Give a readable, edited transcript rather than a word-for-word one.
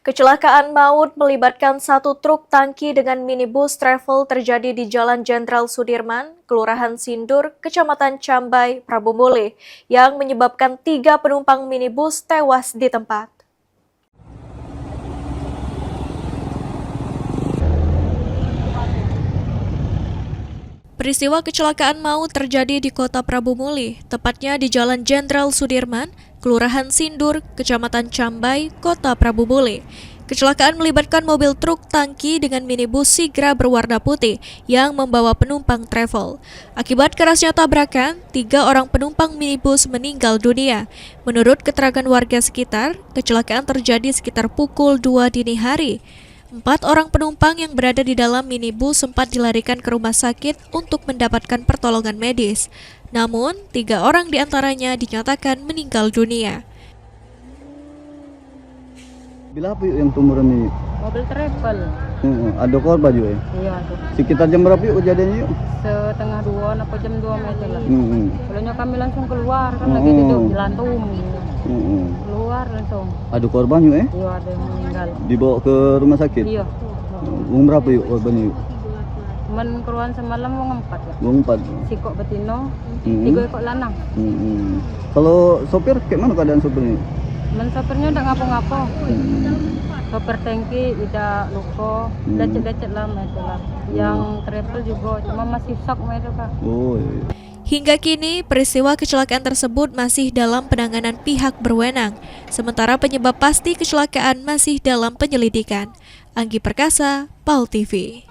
Kecelakaan maut melibatkan satu truk tangki dengan minibus travel terjadi di Jalan Jenderal Sudirman, Kelurahan Sindur, Kecamatan Cambai, Prabu Mule, yang menyebabkan 3 penumpang minibus tewas di tempat. Peristiwa kecelakaan maut terjadi di Kota Prabu Mule, tepatnya di Jalan Jenderal Sudirman, Kelurahan Sindur, Kecamatan Cambai, Kota Prabu Mule. Kecelakaan melibatkan mobil truk tangki dengan minibus Sigra berwarna putih yang membawa penumpang travel. Akibat kerasnya tabrakan, 3 orang penumpang minibus meninggal dunia. Menurut keterangan warga sekitar, kecelakaan terjadi sekitar pukul 2 dini hari. 4 orang penumpang yang berada di dalam minibus sempat dilarikan ke rumah sakit untuk mendapatkan pertolongan medis. Namun, 3 orang diantaranya dinyatakan meninggal dunia. Bila apa yuk yang tumuran ini? Mobil travel. Ada korban juga ya? Iya, tuh. Sekitar jam berapa yuk kejadiannya yuk? Setengah 2 apa jam 2 meter lah. Soalnya kami langsung keluar kan lagi duduk di lantung. Keluar langsung. Ada korban yuk eh? Iya, ada yang meninggal. Dibawa ke rumah sakit? Iya. Umur berapa yuk korbannya yuk? Cuman keruan semalam mau 4 ya. Umur 4? Sikok betino, 3 ekor lanang. Kalau sopir, kayak mana keadaan sopirnya? Men sopirnya udah ngapo-ngapo. Sopir tangki udah luka, lecet-lecet lah mereka lah. Yang travel juga, cuma masih shock mereka. Oh iya. Hingga kini, peristiwa kecelakaan tersebut masih dalam penanganan pihak berwenang, sementara penyebab pasti kecelakaan masih dalam penyelidikan. Anggi Perkasa, PAL TV.